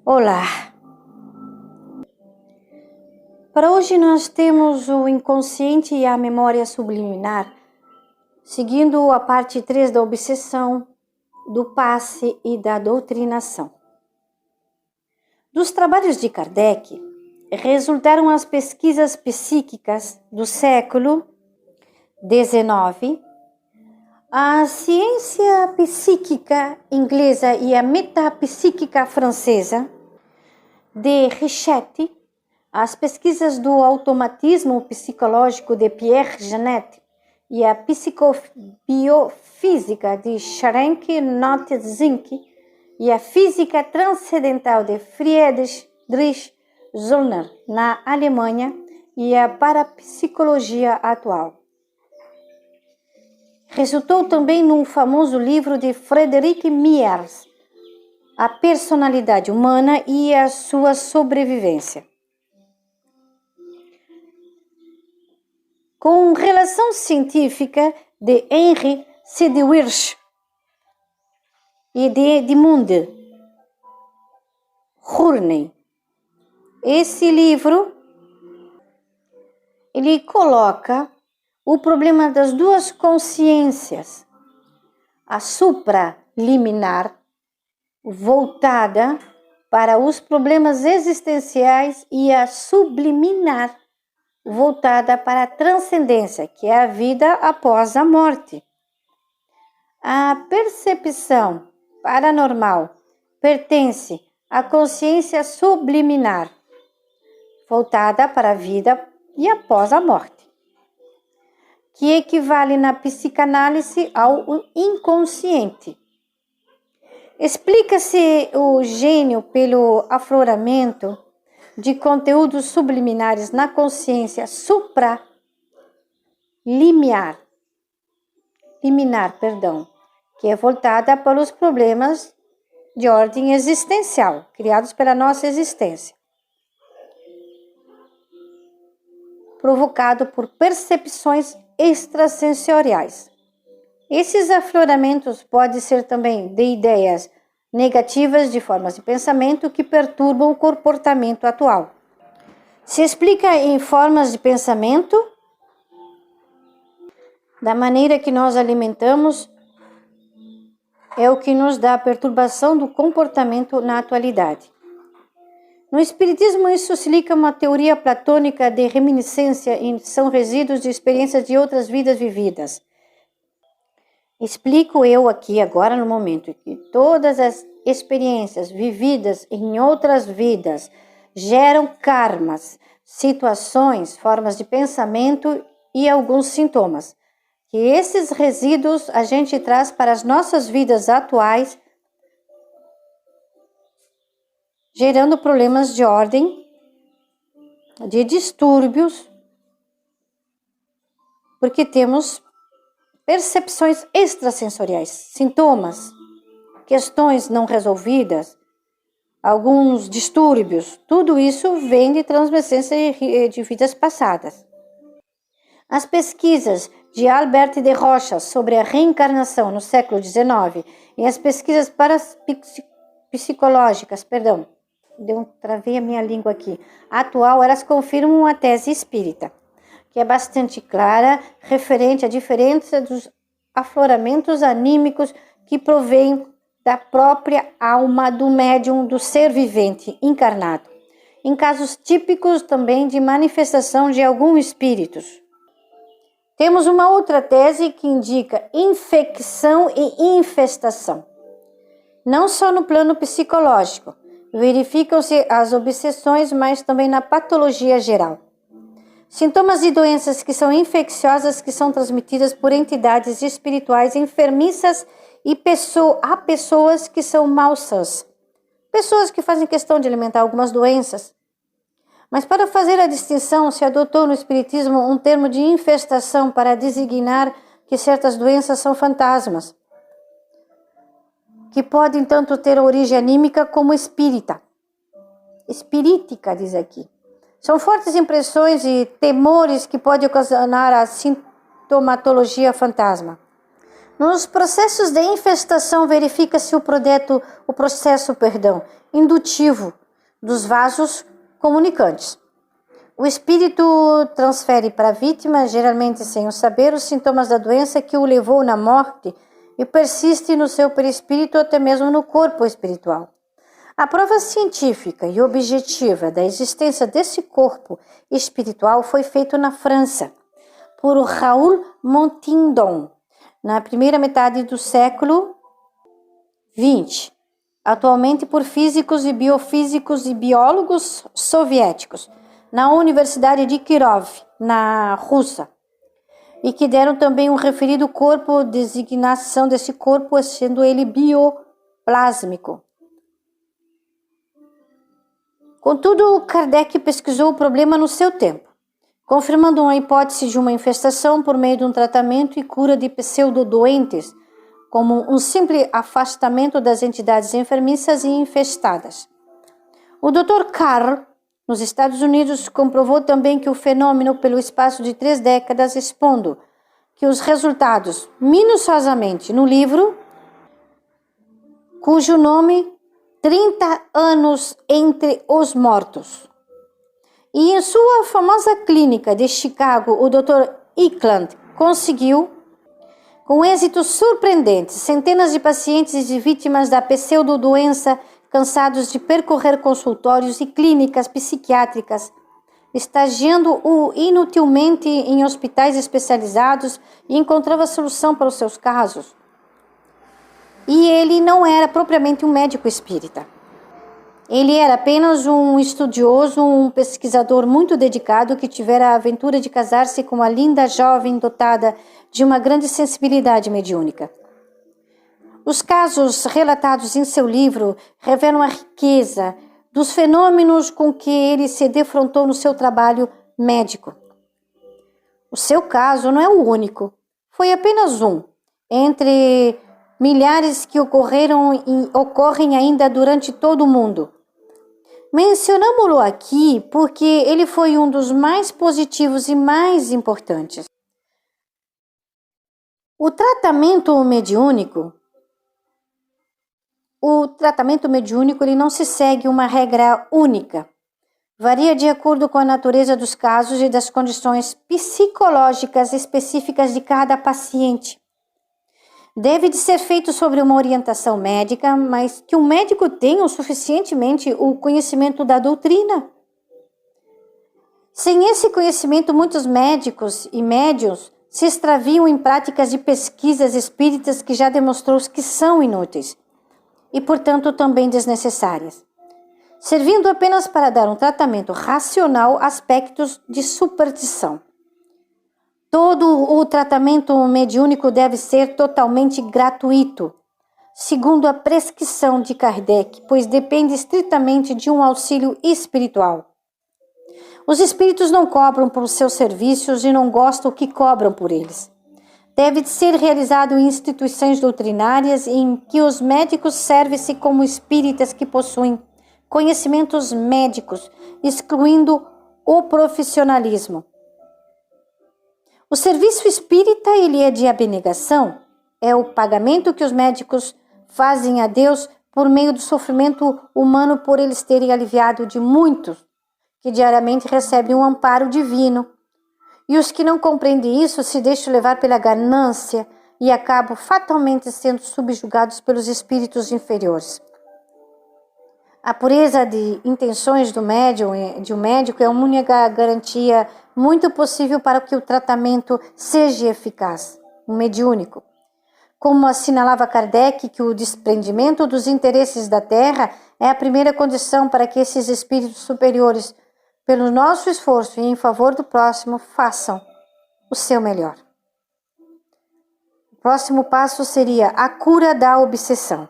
Olá! Para hoje nós temos o inconsciente e a memória subliminar, seguindo a parte 3 da obsessão, do passe e da doutrinação. Dos trabalhos de Kardec, resultaram as pesquisas psíquicas do século XIX, a ciência psíquica inglesa e a metapsíquica francesa, de Richet, as pesquisas do automatismo psicológico de Pierre Janet e a psicobiofísica de Ferenc Notzing e a física transcendental de Friedrich Zollner na Alemanha e a parapsicologia atual. Resultou também num famoso livro de Frederic Myers, A Personalidade Humana e a Sua Sobrevivência. Com relação científica de Henry Sedgwick e de Edmund Hurney. Esse livro, ele coloca o problema das duas consciências, a supraliminar, voltada para os problemas existenciais, e a subliminar, voltada para a transcendência, que é a vida após a morte. A percepção paranormal pertence à consciência subliminar, voltada para a vida e após a morte, que equivale na psicanálise ao inconsciente. Explica-se o gênio pelo afloramento de conteúdos subliminares na consciência supraliminar, que é voltada para os problemas de ordem existencial, criados pela nossa existência, provocado por percepções extrasensoriais. Esses afloramentos podem ser também de ideias negativas, de formas de pensamento que perturbam o comportamento atual. Se explica em formas de pensamento da maneira que nós alimentamos, é o que nos dá a perturbação do comportamento na atualidade. No Espiritismo, isso se liga a uma teoria platônica de reminiscência e são resíduos de experiências de outras vidas vividas. Explico eu aqui agora no momento que todas as experiências vividas em outras vidas geram karmas, situações, formas de pensamento e alguns sintomas. Que esses resíduos a gente traz para as nossas vidas atuais, gerando problemas de ordem, de distúrbios, porque temos percepções extrasensoriais, sintomas, questões não resolvidas, alguns distúrbios, tudo isso vem de transmissão de vidas passadas. As pesquisas de Albert de Rocha sobre a reencarnação no século XIX e as pesquisas psicológicas, travei a minha língua aqui, atual, elas confirmam a tese espírita, que é bastante clara, referente à diferença dos afloramentos anímicos que provém da própria alma do médium, do ser vivente encarnado, em casos típicos também de manifestação de alguns espíritos. Temos uma outra tese que indica infecção e infestação. Não só no plano psicológico, verificam-se as obsessões, mas também na patologia geral. Sintomas de doenças que são infecciosas, que são transmitidas por entidades espirituais enfermiças e há pessoas que são malsãs. Pessoas que fazem questão de alimentar algumas doenças. Mas para fazer a distinção, se adotou no Espiritismo um termo de infestação para designar que certas doenças são fantasmas, que podem tanto ter origem anímica como espirítica, diz aqui. São fortes impressões e temores que podem ocasionar a sintomatologia fantasma. Nos processos de infestação, verifica-se o processo indutivo dos vasos comunicantes. O espírito transfere para a vítima, geralmente sem o saber, os sintomas da doença que o levou na morte e persiste no seu perispírito, até mesmo no corpo espiritual. A prova científica e objetiva da existência desse corpo espiritual foi feita na França, por Raoul Montindon, na primeira metade do século XX, atualmente por físicos e biofísicos e biólogos soviéticos, na Universidade de Kirov, na Rússia, e que deram também um referido corpo, designação desse corpo sendo ele bioplásmico. Contudo, Kardec pesquisou o problema no seu tempo, confirmando uma hipótese de uma infestação por meio de um tratamento e cura de pseudodoentes, como um simples afastamento das entidades enfermiças e infestadas. O Dr. Carl, nos Estados Unidos, comprovou também que o fenômeno pelo espaço de 3 décadas, expondo que os resultados minuciosamente no livro, cujo nome 30 anos entre os mortos. E em sua famosa clínica de Chicago, o Dr. Eklund conseguiu, com êxitos surpreendentes, centenas de pacientes e vítimas da pseudodoença cansados de percorrer consultórios e clínicas psiquiátricas, estagiando-o inutilmente em hospitais especializados e encontrava solução para os seus casos. E ele não era propriamente um médico espírita. Ele era apenas um estudioso, um pesquisador muito dedicado que tivera a aventura de casar-se com uma linda jovem dotada de uma grande sensibilidade mediúnica. Os casos relatados em seu livro revelam a riqueza dos fenômenos com que ele se defrontou no seu trabalho médico. O seu caso não é o único, foi apenas um, entre milhares que ocorreram e ocorrem ainda durante todo o mundo. Mencionamos-lo aqui porque ele foi um dos mais positivos e mais importantes. O tratamento mediúnico ele não se segue uma regra única. Varia de acordo com a natureza dos casos e das condições psicológicas específicas de cada paciente. Deve de ser feito sobre uma orientação médica, mas que o médico tenha o suficientemente o conhecimento da doutrina. Sem esse conhecimento, muitos médicos e médiuns se extraviam em práticas de pesquisas espíritas que já demonstrou que são inúteis e, portanto, também desnecessárias, servindo apenas para dar um tratamento racional a aspectos de superstição. Todo o tratamento mediúnico deve ser totalmente gratuito, segundo a prescrição de Kardec, pois depende estritamente de um auxílio espiritual. Os espíritos não cobram por seus serviços e não gostam que cobram por eles. Deve ser realizado em instituições doutrinárias em que os médicos servem-se como espíritas que possuem conhecimentos médicos, excluindo o profissionalismo. O serviço espírita, ele é de abnegação, é o pagamento que os médicos fazem a Deus por meio do sofrimento humano por eles terem aliviado de muitos que diariamente recebem um amparo divino. E os que não compreendem isso se deixam levar pela ganância e acabam fatalmente sendo subjugados pelos espíritos inferiores. A pureza de intenções de um médico é uma única garantia muito possível para que o tratamento seja eficaz, mediúnico. Como assinalava Kardec, que o desprendimento dos interesses da terra é a primeira condição para que esses espíritos superiores, pelo nosso esforço e em favor do próximo, façam o seu melhor. O próximo passo seria a cura da obsessão.